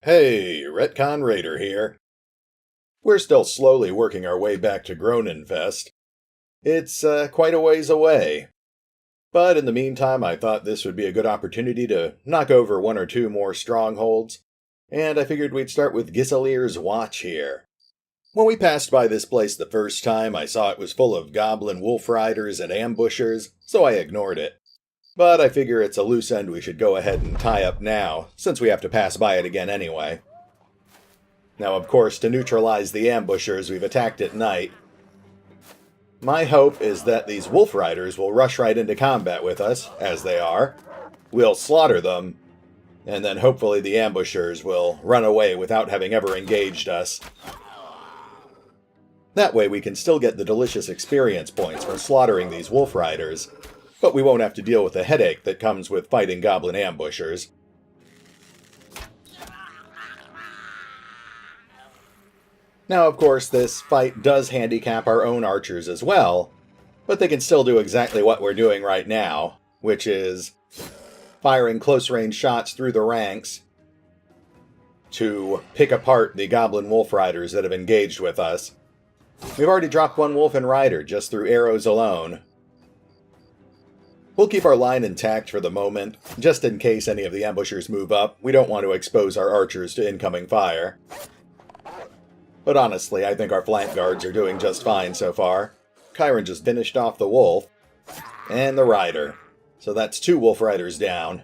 Hey, RetconRaider here. We're still slowly working our way back to Groninfest. It's quite a ways away. But in the meantime, I thought this would be a good opportunity to knock over one or two more strongholds, and I figured we'd start with Giselir's Watch here. When we passed by this place the first time, I saw it was full of goblin wolf riders and ambushers, so I ignored it. But I figure it's a loose end we should go ahead and tie up now, since we have to pass by it again anyway. Now, of course, to neutralize the ambushers we've attacked at night, my hope is that these wolf riders will rush right into combat with us, as they are. We'll slaughter them, and then hopefully the ambushers will run away without having ever engaged us. That way we can still get the delicious experience points from slaughtering these wolf riders, but we won't have to deal with the headache that comes with fighting goblin ambushers. Now, of course, this fight does handicap our own archers as well, but they can still do exactly what we're doing right now, which is firing close-range shots through the ranks to pick apart the goblin wolf riders that have engaged with us. We've already dropped one wolf and rider just through arrows alone. We'll keep our line intact for the moment, just in case any of the ambushers move up. We don't want to expose our archers to incoming fire. But honestly, I think our flank guards are doing just fine so far. Chiron just finished off the wolf, and the rider. So that's two wolf riders down.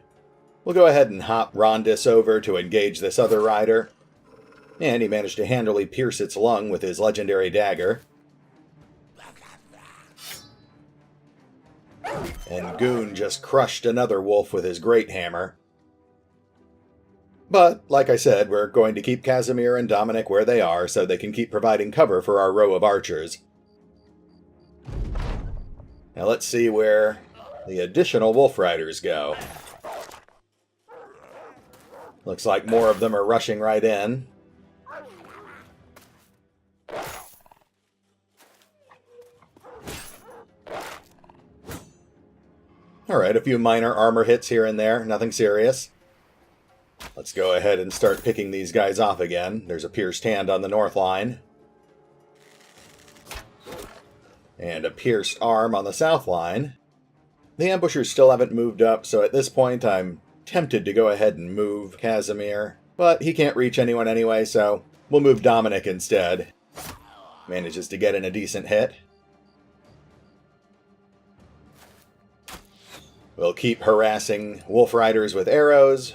We'll go ahead and hop Rondus over to engage this other rider. And he managed to handily pierce its lung with his legendary dagger. And Goon just crushed another wolf with his great hammer. But, like I said, we're going to keep Casimir and Dominic where they are so they can keep providing cover for our row of archers. Now let's see where the additional wolf riders go. Looks like more of them are rushing right in. Alright, a few minor armor hits here and there, nothing serious. Let's go ahead and start picking these guys off again. There's a pierced hand on the north line. And a pierced arm on the south line. The ambushers still haven't moved up, so at this point I'm tempted to go ahead and move Casimir. But he can't reach anyone anyway, so we'll move Dominic instead. Manages to get in a decent hit. We'll keep harassing wolf riders with arrows.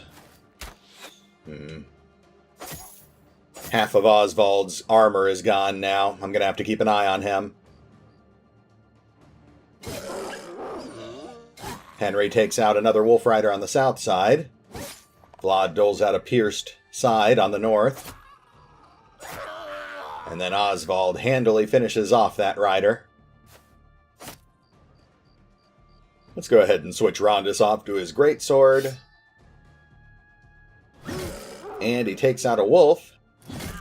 Half of Oswald's armor is gone now. I'm going to have to keep an eye on him. Henry takes out another wolf rider on the south side. Vlad doles out a pierced side on the north. And then Oswald handily finishes off that rider. Let's go ahead and switch Rondus off to his greatsword. And he takes out a wolf,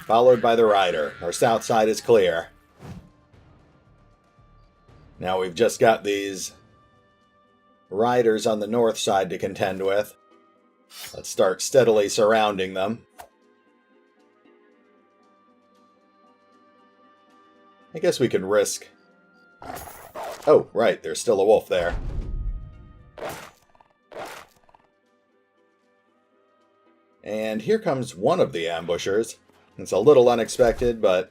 followed by the rider. Our south side is clear. Now we've just got these riders on the north side to contend with. Let's start steadily surrounding them. I guess we can risk... Oh, right, there's still a wolf there. And here comes one of the ambushers. It's a little unexpected, but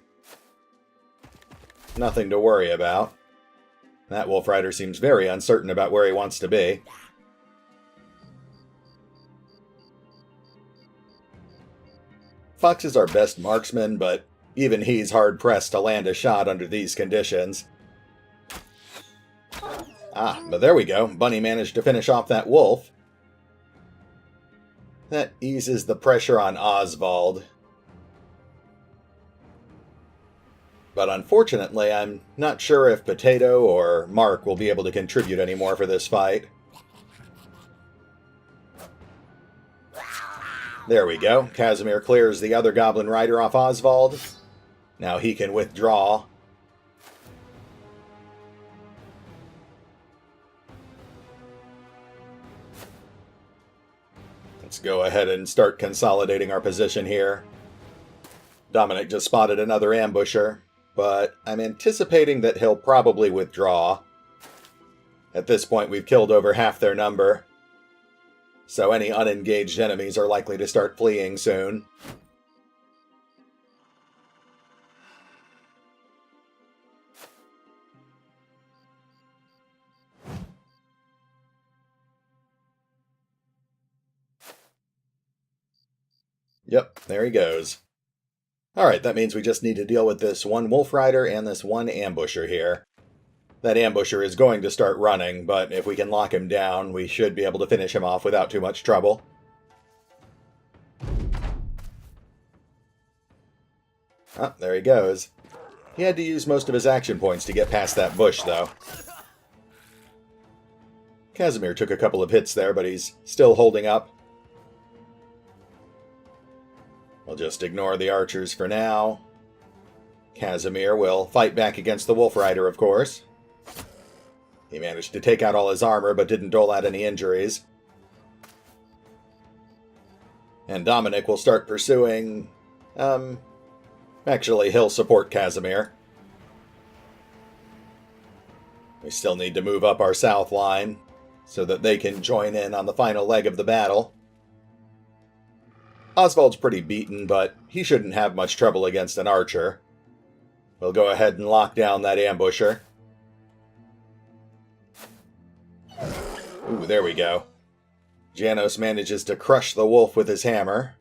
nothing to worry about. That wolf rider seems very uncertain about where he wants to be. Fox is our best marksman, but even he's hard-pressed to land a shot under these conditions. Ah, but there we go. Bunny managed to finish off that wolf. That eases the pressure on Oswald. But unfortunately, I'm not sure if Potato or Mark will be able to contribute anymore for this fight. There we go. Casimir clears the other goblin rider off Oswald. Now he can withdraw. Let's go ahead and start consolidating our position here. Dominic just spotted another ambusher, but I'm anticipating that he'll probably withdraw. At this point, we've killed over half their number, so any unengaged enemies are likely to start fleeing soon. Yep, there he goes. Alright, that means we just need to deal with this one Wolf Rider and this one ambusher here. That ambusher is going to start running, but if we can lock him down, we should be able to finish him off without too much trouble. Ah, there he goes. He had to use most of his action points to get past that bush, though. Casimir took a couple of hits there, but he's still holding up. We'll just ignore the archers for now. Casimir will fight back against the Wolf Rider, of course. He managed to take out all his armor, but didn't dole out any injuries. And Dominic will start pursuing... Actually, he'll support Casimir. We still need to move up our south line, so that they can join in on the final leg of the battle. Oswald's pretty beaten, but he shouldn't have much trouble against an archer. We'll go ahead and lock down that ambusher. Ooh, there we go. Janos manages to crush the wolf with his hammer.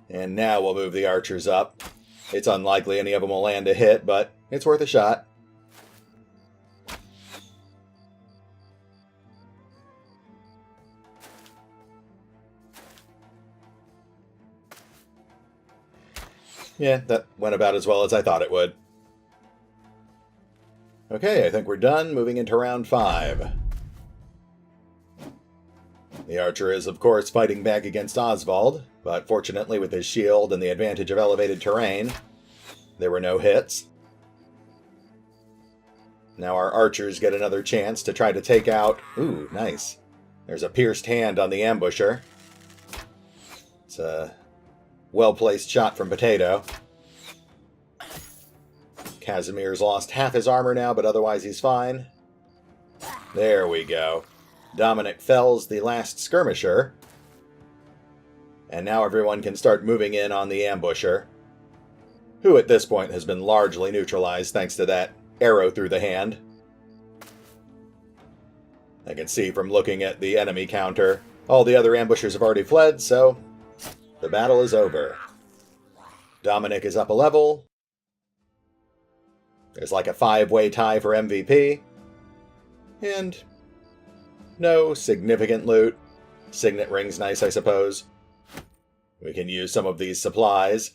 And now we'll move the archers up. It's unlikely any of them will land a hit, but it's worth a shot. Yeah, that went about as well as I thought it would. Okay, I think we're done. Moving into round 5. The archer is, of course, fighting back against Oswald, but fortunately with his shield and the advantage of elevated terrain, there were no hits. Now our archers get another chance to try to take out... Ooh, nice. There's a pierced hand on the ambusher. It's a well-placed shot from Potato. Casimir's lost half his armor now, but otherwise he's fine. There we go. Dominic fells the last skirmisher. And now everyone can start moving in on the ambusher, who at this point has been largely neutralized thanks to that arrow through the hand. I can see from looking at the enemy counter, all the other ambushers have already fled, so the battle is over. Dominic is up a level. There's like a 5-way tie for MVP. And no significant loot. Signet ring's nice, I suppose. We can use some of these supplies.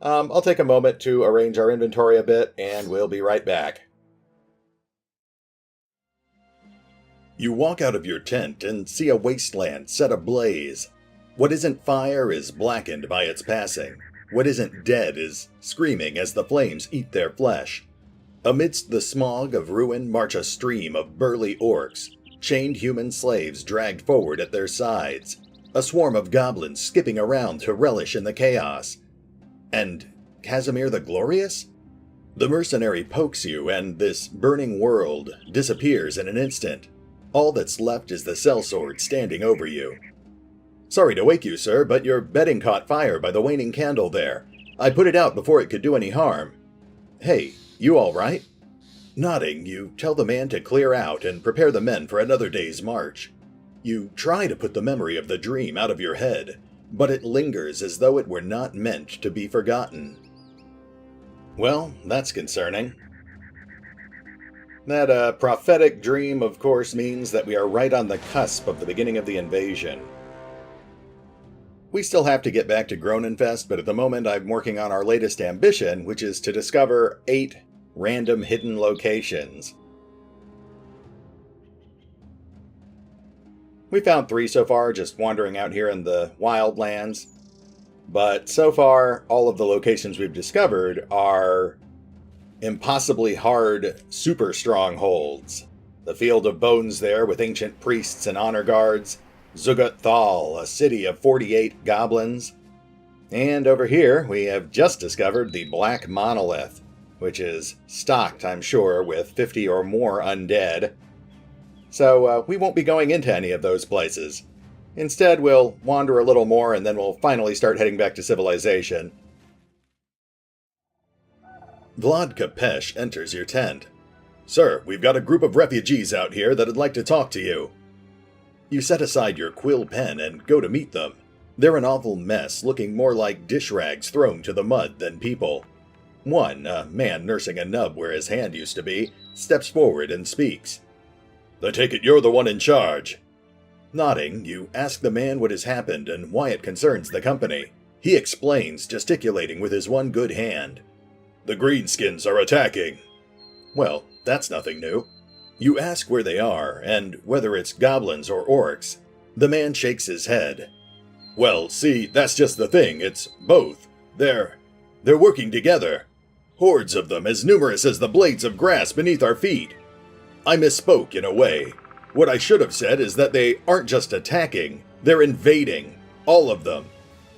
I'll take a moment to arrange our inventory a bit, and we'll be right back. You walk out of your tent and see a wasteland set ablaze. What isn't fire is blackened by its passing. What isn't dead is screaming as the flames eat their flesh. Amidst the smog of ruin march a stream of burly orcs, chained human slaves dragged forward at their sides, a swarm of goblins skipping around to relish in the chaos. And Casimir the Glorious? The mercenary pokes you, and this burning world disappears in an instant. All that's left is the sellsword standing over you. Sorry to wake you, sir, but your bedding caught fire by the waning candle there. I put it out before it could do any harm. Hey, you all right? Nodding, you tell the man to clear out and prepare the men for another day's march. You try to put the memory of the dream out of your head, but it lingers as though it were not meant to be forgotten. Well, that's concerning. That prophetic dream, of course, means that we are right on the cusp of the beginning of the invasion. We still have to get back to Groninfest, but at the moment I'm working on our latest ambition, which is to discover 8 random hidden locations. We found 3 so far, just wandering out here in the wildlands. But so far, all of the locations we've discovered are impossibly hard super strongholds. The field of bones there with ancient priests and honor guards. Zugut Thal, a city of 48 goblins. And over here, we have just discovered the Black Monolith, which is stocked, I'm sure, with 50 or more undead. So we won't be going into any of those places. Instead, we'll wander a little more and then we'll finally start heading back to civilization. Vlad Kapesh enters your tent. Sir, we've got a group of refugees out here that'd like to talk to you. You set aside your quill pen and go to meet them. They're an awful mess, looking more like dish rags thrown to the mud than people. One, a man nursing a nub where his hand used to be, steps forward and speaks. I take it you're the one in charge. Nodding, you ask the man what has happened and why it concerns the company. He explains, gesticulating with his one good hand. The greenskins are attacking. Well, that's nothing new. You ask where they are, and whether it's goblins or orcs. The man shakes his head. Well, see, that's just the thing, it's both. They're working together. Hordes of them, as numerous as the blades of grass beneath our feet. I misspoke in a way. What I should have said is that they aren't just attacking, they're invading. All of them.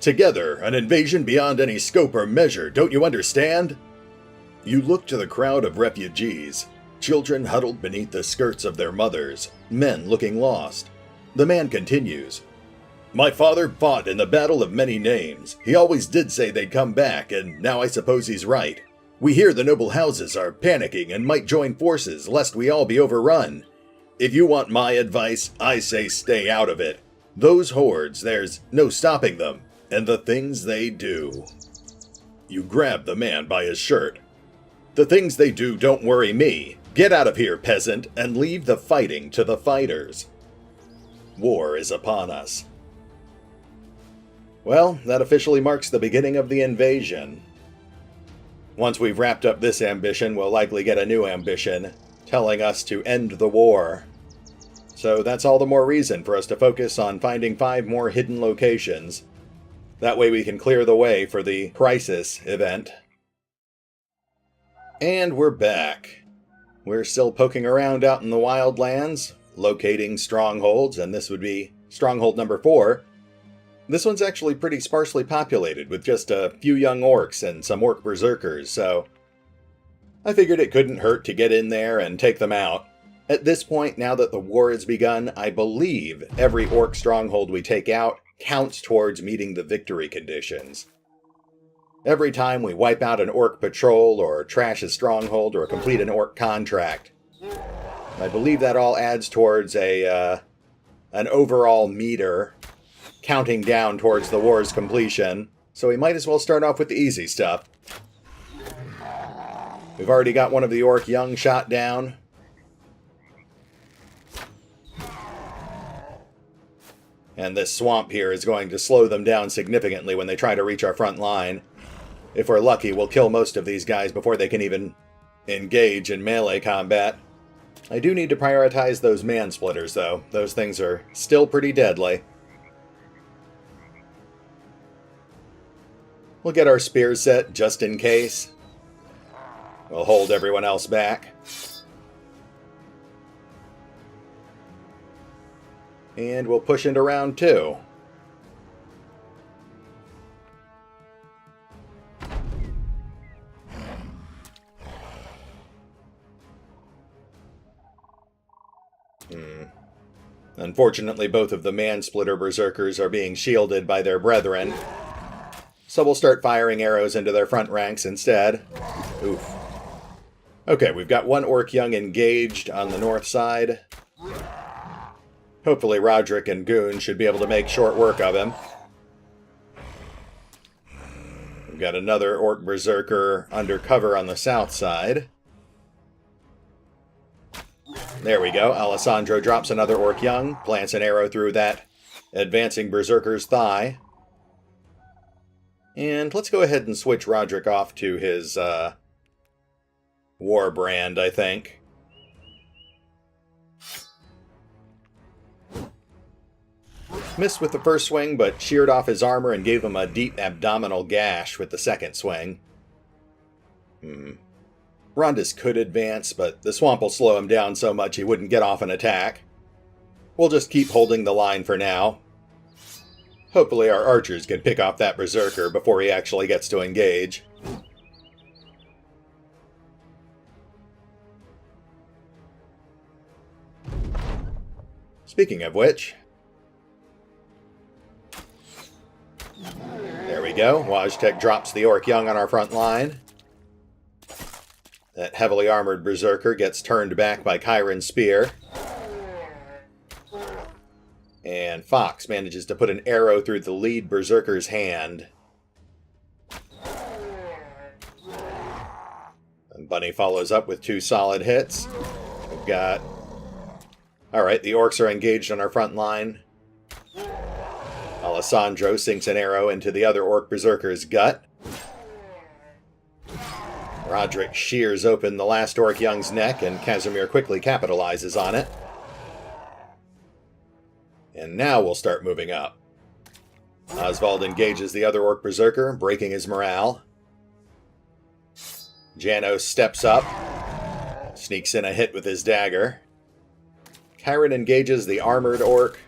Together, an invasion beyond any scope or measure, don't you understand? You look to the crowd of refugees. Children huddled beneath the skirts of their mothers, men looking lost. The man continues. My father fought in the Battle of Many Names. He always did say they'd come back, and now I suppose he's right. We hear the noble houses are panicking and might join forces, lest we all be overrun. If you want my advice, I say stay out of it. Those hordes, there's no stopping them, and the things they do. You grab the man by his shirt. The things they do don't worry me. Get out of here, peasant, and leave the fighting to the fighters. War is upon us. Well, that officially marks the beginning of the invasion. Once we've wrapped up this ambition, we'll likely get a new ambition, telling us to end the war. So that's all the more reason for us to focus on finding 5 more hidden locations. That way we can clear the way for the crisis event. And we're back. We're still poking around out in the wildlands, locating strongholds, and this would be stronghold number 4. This one's actually pretty sparsely populated, with just a few young orcs and some orc berserkers, so I figured it couldn't hurt to get in there and take them out. At this point, now that the war has begun, I believe every orc stronghold we take out counts towards meeting the victory conditions. Every time we wipe out an orc patrol, or trash a stronghold, or complete an orc contract, I believe that all adds towards an overall meter, counting down towards the war's completion, so we might as well start off with the easy stuff. We've already got one of the orc young shot down. And this swamp here is going to slow them down significantly when they try to reach our front line. If we're lucky, we'll kill most of these guys before they can even engage in melee combat. I do need to prioritize those man-splitters, though. Those things are still pretty deadly. We'll get our spears set just in case. We'll hold everyone else back. And we'll push into round 2. Unfortunately, both of the man-splitter berserkers are being shielded by their brethren. So we'll start firing arrows into their front ranks instead. Oof. Okay, we've got one orc young engaged on the north side. Hopefully Roderick and Goon should be able to make short work of him. We've got another orc berserker under cover on the south side. There we go. Alessandro drops another orc young, plants an arrow through that advancing berserker's thigh. And let's go ahead and switch Roderick off to his war brand, I think. Missed with the first swing, but sheared off his armor and gave him a deep abdominal gash with the second swing. Rondus could advance, but the swamp will slow him down so much he wouldn't get off an attack. We'll just keep holding the line for now. Hopefully our archers can pick off that berserker before he actually gets to engage. Speaking of which... There we go. Wojtek drops the Orc Young on our front line. That heavily armored berserker gets turned back by Chiron's spear. And Fox manages to put an arrow through the lead berserker's hand. And Bunny follows up with 2 solid hits. We've got... Alright, the orcs are engaged on our front line. Alessandro sinks an arrow into the other orc berserker's gut. Roderick shears open the last Orc Young's neck, and Casimir quickly capitalizes on it. And now we'll start moving up. Oswald engages the other Orc Berserker, breaking his morale. Janos steps up, sneaks in a hit with his dagger. Chiron engages the armored Orc,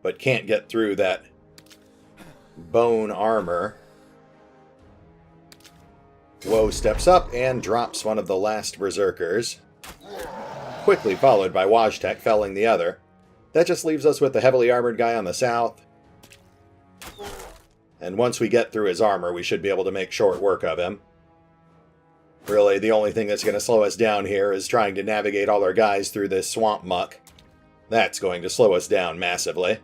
but can't get through that bone armor. Woah steps up and drops one of the last berserkers, quickly followed by Wojtek felling the other. That just leaves us with the heavily armored guy on the south. And once we get through his armor, we should be able to make short work of him. Really, the only thing that's going to slow us down here is trying to navigate all our guys through this swamp muck. That's going to slow us down massively.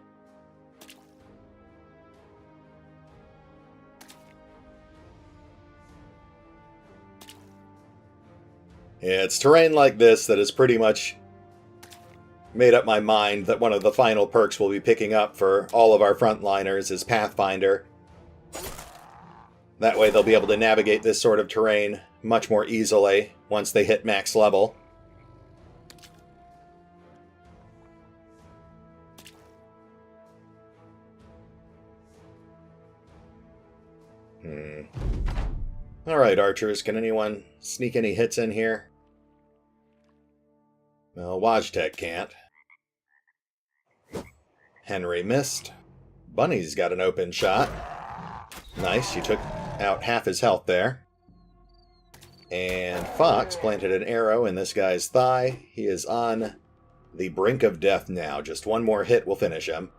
It's terrain like this that has pretty much made up my mind that one of the final perks we'll be picking up for all of our frontliners is Pathfinder. That way they'll be able to navigate this sort of terrain much more easily once they hit max level. Alright, archers, can anyone sneak any hits in here? Well, Wojtek can't. Henry missed. Bunny's got an open shot. Nice, you took out half his health there. And Fox planted an arrow in this guy's thigh. He is on the brink of death now. Just one more hit will finish him.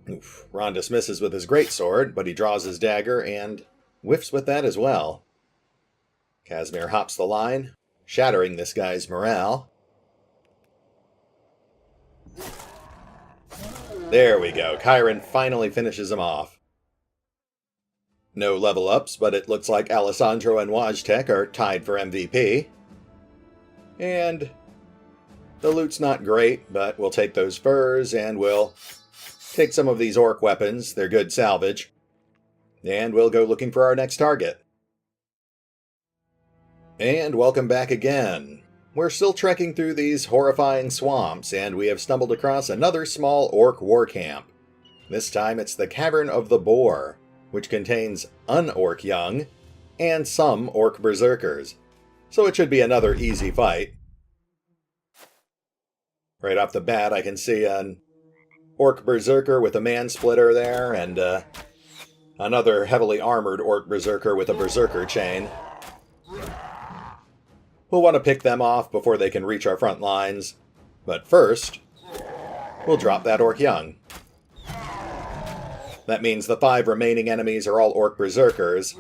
Oof. Rondus misses with his greatsword, but he draws his dagger and whiffs with that as well. Casimir hops the line, shattering this guy's morale. There we go. Chiron finally finishes him off. No level ups, but it looks like Alessandro and Wojtek are tied for MVP. And the loot's not great, but we'll take those furs and we'll take some of these orc weapons. They're good salvage. And we'll go looking for our next target. And welcome back again. We're still trekking through these horrifying swamps, and we have stumbled across another small orc war camp. This time it's the Cavern of the Boar, which contains un-orc young and some orc berserkers. So it should be another easy fight. Right off the bat I can see an orc berserker with a man-splitter there, and another heavily armored orc berserker with a berserker chain. We'll want to pick them off before they can reach our front lines. But first, we'll drop that orc young. That means the 5 remaining enemies are all orc berserkers.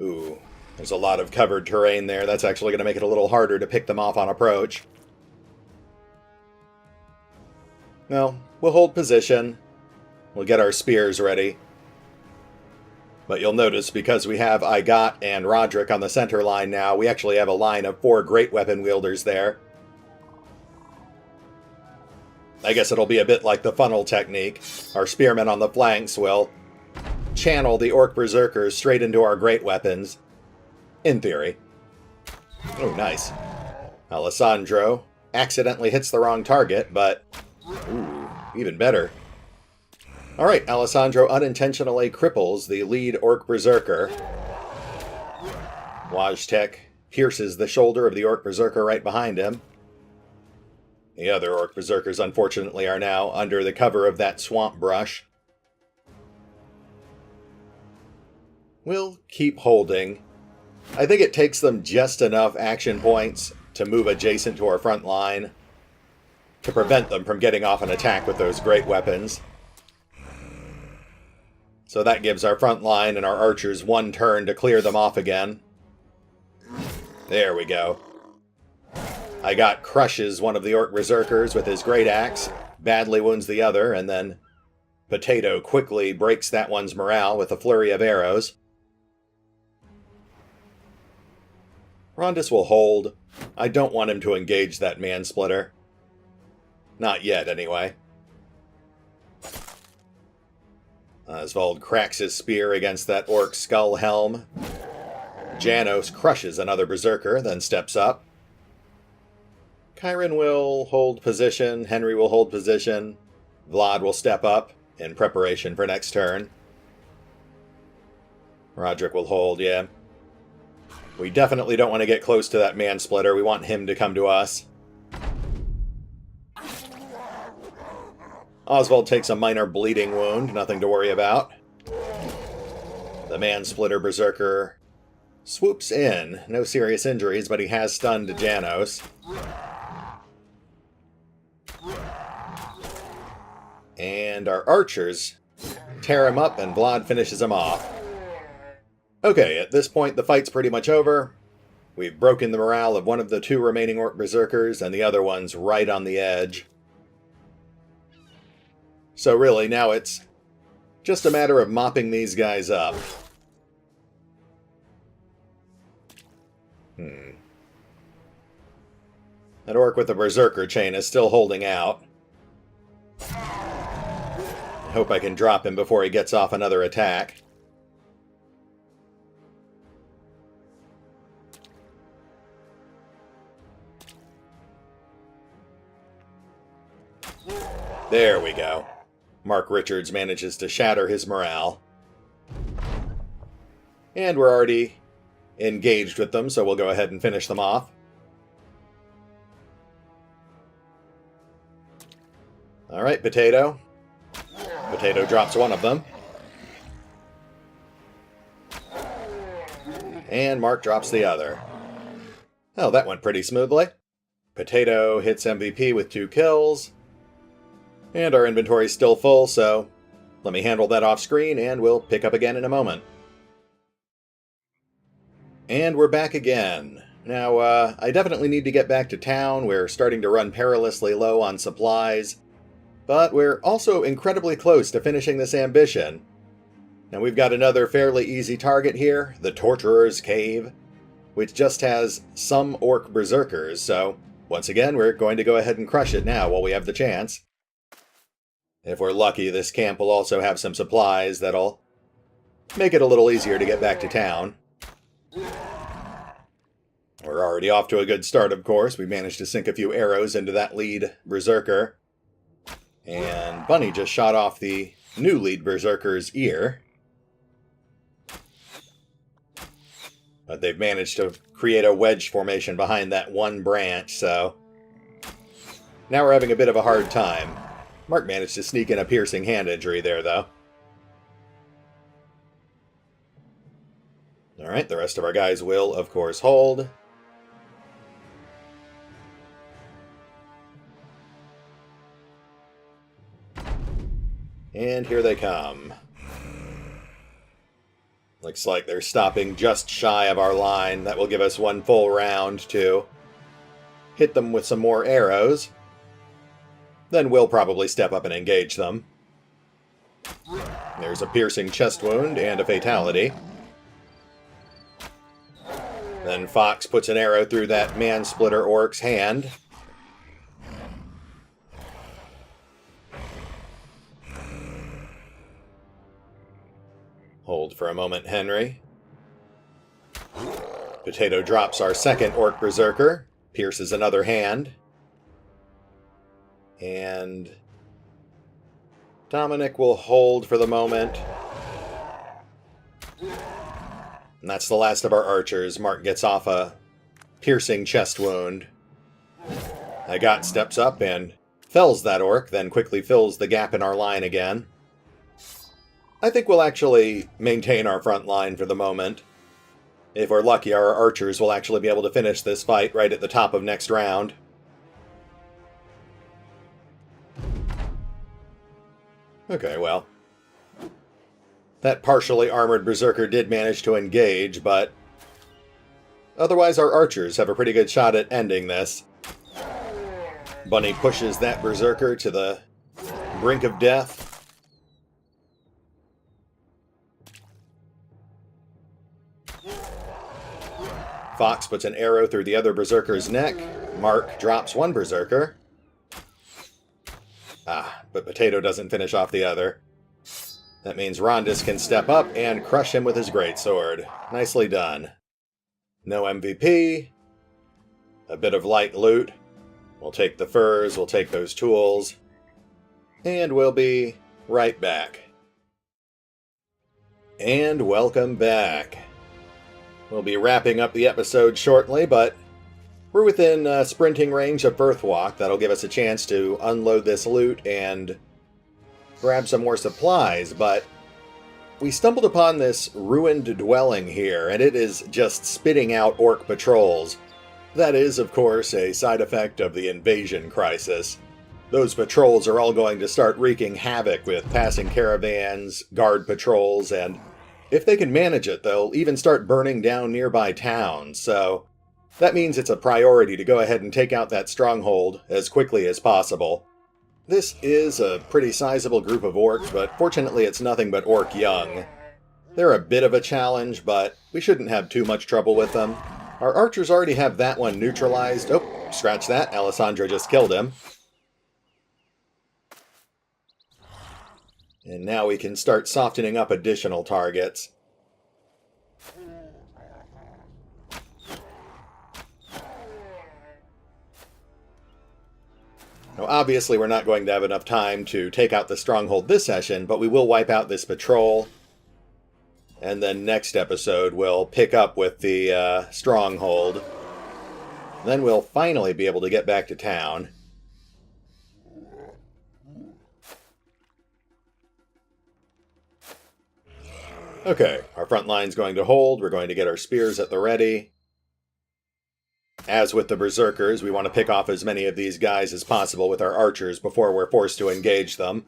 Ooh, there's a lot of covered terrain there. That's actually going to make it a little harder to pick them off on approach. Well, we'll hold position. We'll get our spears ready. But you'll notice, because we have Igot and Roderick on the center line now, we actually have a line of 4 great weapon wielders there. I guess it'll be a bit like the funnel technique. Our spearmen on the flanks will channel the orc berserkers straight into our great weapons. In theory. Oh, nice. Alessandro accidentally hits the wrong target, but Ooh, even better. Alright, Alessandro unintentionally cripples the lead Orc Berserker. Wojtek pierces the shoulder of the Orc Berserker right behind him. The other Orc Berserkers, unfortunately, are now under the cover of that swamp brush. We'll keep holding. I think it takes them just enough action points to move adjacent to our front line to prevent them from getting off an attack with those great weapons. So that gives our front line and our archers one turn to clear them off again. There we go. I got crushes one of the Orc Berserkers with his great axe, badly wounds the other, and then Potato quickly breaks that one's morale with a flurry of arrows. Rondus will hold. I don't want him to engage that man-splitter. Not yet, anyway. Oswald cracks his spear against that Orc skull helm. Janos crushes another Berserker, then steps up. Chiron will hold position, Henry will hold position, Vlad will step up in preparation for next turn. Roderick will hold, yeah. We definitely don't want to get close to that man-splitter, we want him to come to us. Oswald takes a minor bleeding wound, nothing to worry about. The man-splitter Berserker swoops in, no serious injuries, but he has stunned Janos. And our archers tear him up, and Vlad finishes him off. Okay, at this point the fight's pretty much over. We've broken the morale of one of the two remaining Orc Berserkers, and the other one's right on the edge. So really, now it's just a matter of mopping these guys up. That Orc with the Berserker chain is still holding out. I hope I can drop him before he gets off another attack. There we go. Mark Richards manages to shatter his morale. And we're already engaged with them, so we'll go ahead and finish them off. Alright, Potato. Potato drops one of them. And Mark drops the other. Oh, that went pretty smoothly. Potato hits MVP with 2 kills. And our inventory's still full, so let me handle that off screen and we'll pick up again in a moment. And we're back again. Now, I definitely need to get back to town. We're starting to run perilously low on supplies. But we're also incredibly close to finishing this ambition. Now we've got another fairly easy target here, the Torturer's Cave, which just has some Orc Berserkers, so once again we're going to go ahead and crush it now while we have the chance. If we're lucky, this camp will also have some supplies that'll make it a little easier to get back to town. We're already off to a good start, of course. We managed to sink a few arrows into that lead Berserker. And Bunny just shot off the new lead Berserker's ear. But they've managed to create a wedge formation behind that one branch, so now we're having a bit of a hard time. Mark managed to sneak in a piercing hand injury there, though. Alright, the rest of our guys will, of course, hold. And here they come. Looks like they're stopping just shy of our line. That will give us one full round to hit them with some more arrows. Then we'll probably step up and engage them. There's a piercing chest wound and a fatality. Then Fox puts an arrow through that man-splitter Orc's hand. Hold for a moment, Henry. Potato drops our second Orc Berserker, pierces another hand. And Dominic will hold for the moment. And that's the last of our archers. Mark gets off a piercing chest wound. Agat steps up and fells that orc, then quickly fills the gap in our line again. I think we'll actually maintain our front line for the moment. If we're lucky, our archers will actually be able to finish this fight right at the top of next round. Okay, well, that partially armored berserker did manage to engage, but otherwise our archers have a pretty good shot at ending this. Bunny pushes that berserker to the brink of death. Fox puts an arrow through the other berserker's neck. Mark drops one berserker. But Potato doesn't finish off the other. That means Rondus can step up and crush him with his greatsword. Nicely done. No MVP. A bit of light loot. We'll take the furs, we'll take those tools. And we'll be right back. And welcome back. We'll be wrapping up the episode shortly, but we're within sprinting range of Firthwalk. That'll give us a chance to unload this loot and grab some more supplies, but we stumbled upon this ruined dwelling here, and it is just spitting out orc patrols. That is, of course, a side effect of the invasion crisis. Those patrols are all going to start wreaking havoc with passing caravans, guard patrols, and if they can manage it, they'll even start burning down nearby towns, so that means it's a priority to go ahead and take out that stronghold as quickly as possible. This is a pretty sizable group of orcs, but fortunately it's nothing but orc young. They're a bit of a challenge, but we shouldn't have too much trouble with them. Our archers already have that one neutralized. Oh, scratch that. Alessandro just killed him. And now we can start softening up additional targets. Now, obviously, we're not going to have enough time to take out the stronghold this session, but we will wipe out this patrol. And then next episode, we'll pick up with the stronghold. Then we'll finally be able to get back to town. Okay, our front line's going to hold. We're going to get our spears at the ready. As with the berserkers, we want to pick off as many of these guys as possible with our archers before we're forced to engage them.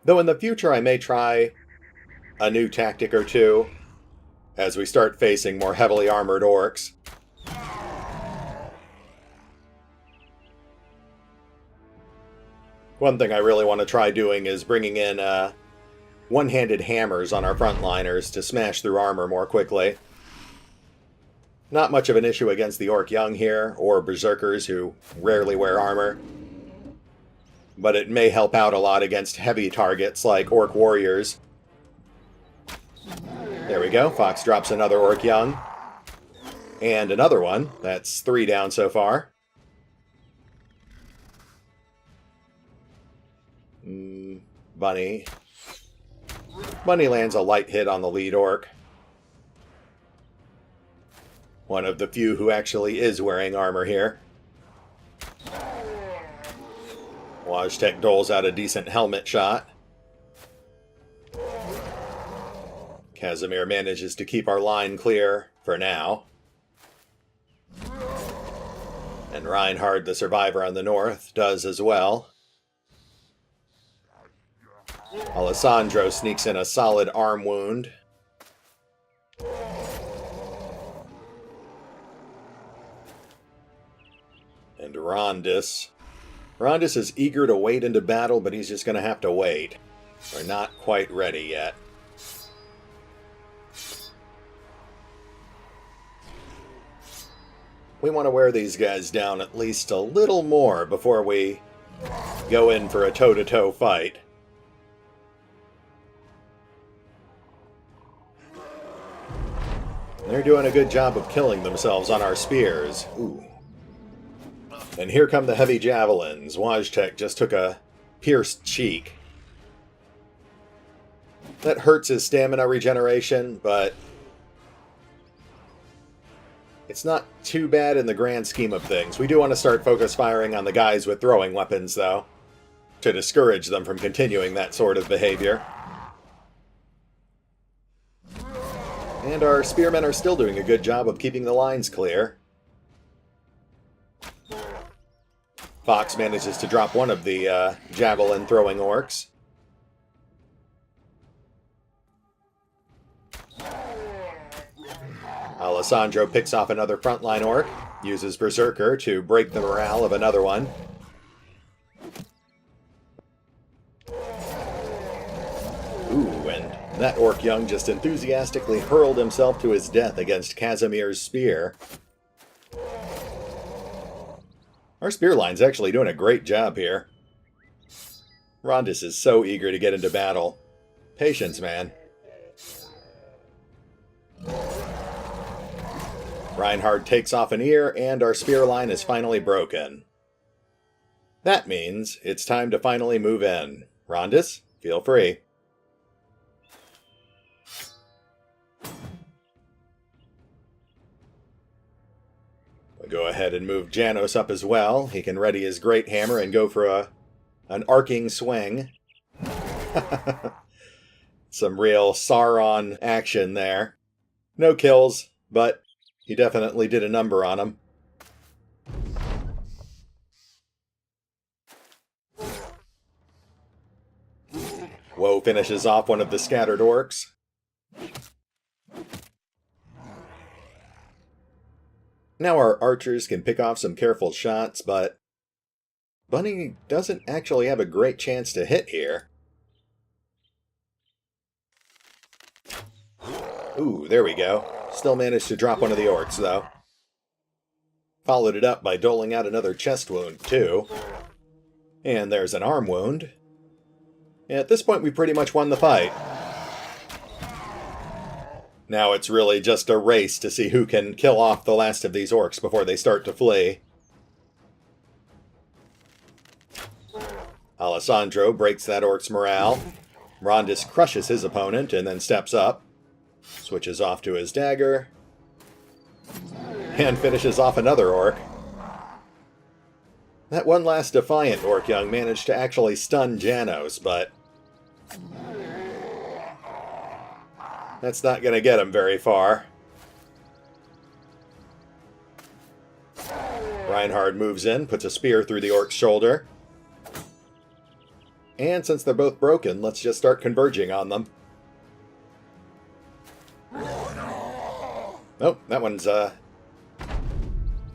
Though in the future I may try a new tactic or two as we start facing more heavily armored orcs. One thing I really want to try doing is bringing in one-handed hammers on our frontliners to smash through armor more quickly. Not much of an issue against the orc young here, or berserkers who rarely wear armor. But it may help out a lot against heavy targets like orc warriors. There we go, Fox drops another orc young. And another one. That's 3 down so far. Bunny. Bunny lands a light hit on the lead orc. One of the few who actually is wearing armor here. Wojtek doles out a decent helmet shot. Casimir manages to keep our line clear for now. And Reinhard, the survivor on the north, does as well. Alessandro sneaks in a solid arm wound. And Rondus. Rondus is eager to wade into battle, but he's just going to have to wait. We're not quite ready yet. We want to wear these guys down at least a little more before we go in for a toe-to-toe fight. They're doing a good job of killing themselves on our spears. Ooh. And here come the heavy javelins. Wojtek just took a pierced cheek. That hurts his stamina regeneration, but it's not too bad in the grand scheme of things. We do want to start focus firing on the guys with throwing weapons, though, to discourage them from continuing that sort of behavior. And our spearmen are still doing a good job of keeping the lines clear. Fox manages to drop one of the javelin-throwing orcs. Alessandro picks off another frontline orc, uses Berserker to break the morale of another one. Ooh, and that orc young just enthusiastically hurled himself to his death against Casimir's spear. Our spear line's actually doing a great job here. Rondus is so eager to get into battle. Patience, man. Reinhard takes off an ear, and our spear line is finally broken. That means it's time to finally move in. Rondus, feel free. We'll go ahead and move Janos up as well. He can ready his great hammer and go for an arcing swing. Some real Sauron action there. No kills, but he definitely did a number on him. Woah finishes off one of the scattered orcs. Now our archers can pick off some careful shots, but Bunny doesn't actually have a great chance to hit here. Ooh, there we go. Still managed to drop one of the orcs, though. Followed it up by doling out another chest wound, too. And there's an arm wound. At this point, we pretty much won the fight. Now it's really just a race to see who can kill off the last of these orcs before they start to flee. Alessandro breaks that orc's morale. Rondus crushes his opponent and then steps up. Switches off to his dagger. And finishes off another orc. That one last defiant orc young managed to actually stun Janos, but that's not going to get him very far. Reinhard moves in, puts a spear through the orc's shoulder. And since they're both broken, let's just start converging on them. Oh, that one's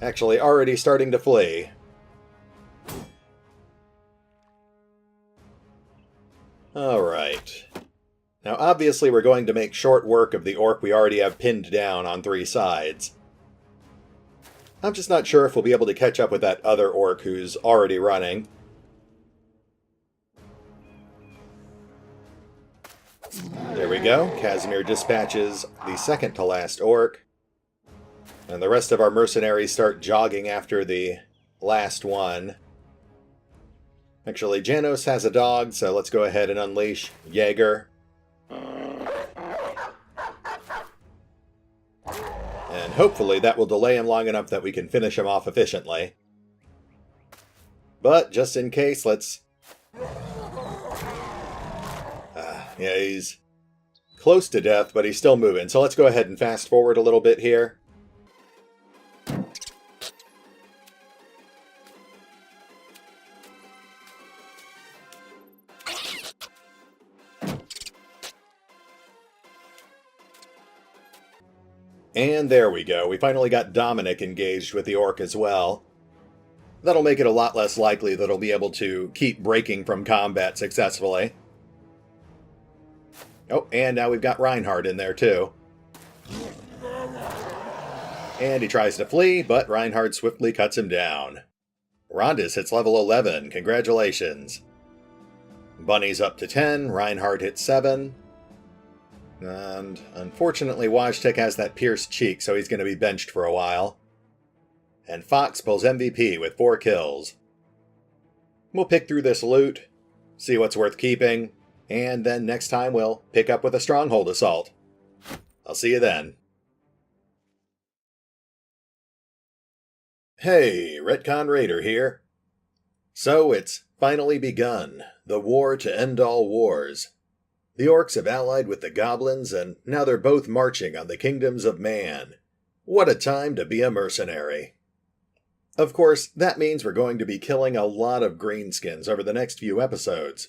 actually already starting to flee. Alright. Now obviously we're going to make short work of the orc we already have pinned down on three sides. I'm just not sure if we'll be able to catch up with that other orc who's already running. There we go. Casimir dispatches the second to last orc. And the rest of our mercenaries start jogging after the last one. Actually, Janos has a dog, so let's go ahead and unleash Jaeger. And hopefully that will delay him long enough that we can finish him off efficiently. But just in case, let's... yeah, he's close to death, but he's still moving. So let's go ahead and fast forward a little bit here. And there we go. We finally got Dominic engaged with the orc as well. That'll make it a lot less likely that he'll be able to keep breaking from combat successfully. Oh, and now we've got Reinhard in there too. And he tries to flee, but Reinhard swiftly cuts him down. Rondus hits level 11. Congratulations. Bunny's up to 10. Reinhard hits 7. And unfortunately, Wojtek has that pierced cheek, so he's going to be benched for a while. and Fox pulls MVP with 4 kills. We'll pick through this loot, see what's worth keeping, and then next time we'll pick up with a stronghold assault. I'll see you then. Hey, RetconRaider here. So it's finally begun, the war to end all wars. The orcs have allied with the goblins, and now they're both marching on the kingdoms of man. What a time to be a mercenary. Of course, that means we're going to be killing a lot of greenskins over the next few episodes.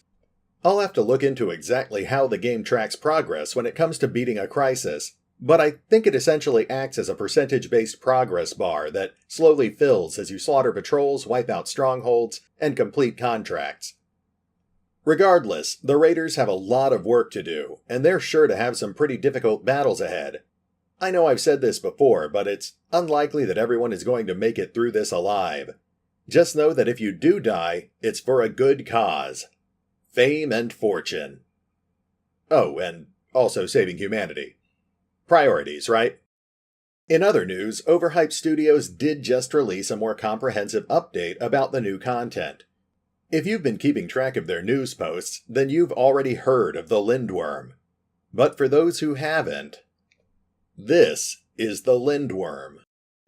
I'll have to look into exactly how the game tracks progress when it comes to beating a crisis, but I think it essentially acts as a percentage-based progress bar that slowly fills as you slaughter patrols, wipe out strongholds, and complete contracts. Regardless, the raiders have a lot of work to do, and they're sure to have some pretty difficult battles ahead. I know I've said this before, but it's unlikely that everyone is going to make it through this alive. Just know that if you do die, it's for a good cause. Fame and fortune. Oh, and also saving humanity. Priorities, right? In other news, Overhype Studios did just release a more comprehensive update about the new content. If you've been keeping track of their news posts, then you've already heard of the Lindworm. But for those who haven't, this is the Lindworm,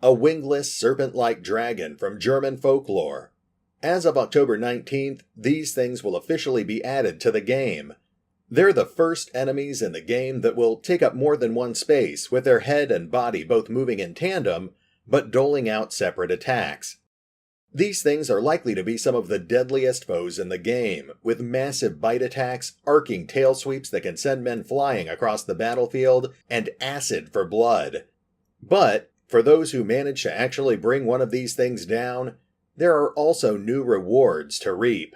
a wingless, serpent-like dragon from German folklore. As of October 19th, these things will officially be added to the game. They're the first enemies in the game that will take up more than one space, with their head and body both moving in tandem, but doling out separate attacks. These things are likely to be some of the deadliest foes in the game, with massive bite attacks, arcing tail sweeps that can send men flying across the battlefield, and acid for blood. But, for those who manage to actually bring one of these things down, there are also new rewards to reap.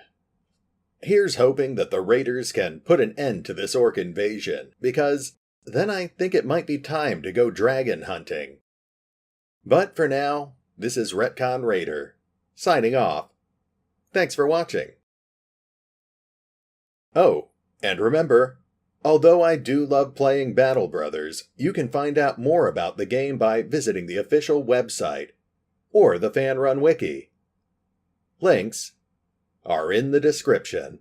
Here's hoping that the raiders can put an end to this orc invasion, because then I think it might be time to go dragon hunting. But for now, this is RetconRaider, signing off. Thanks for watching. Oh, and remember, although I do love playing Battle Brothers, you can find out more about the game by visiting the official website, or the fan-run wiki. Links are in the description.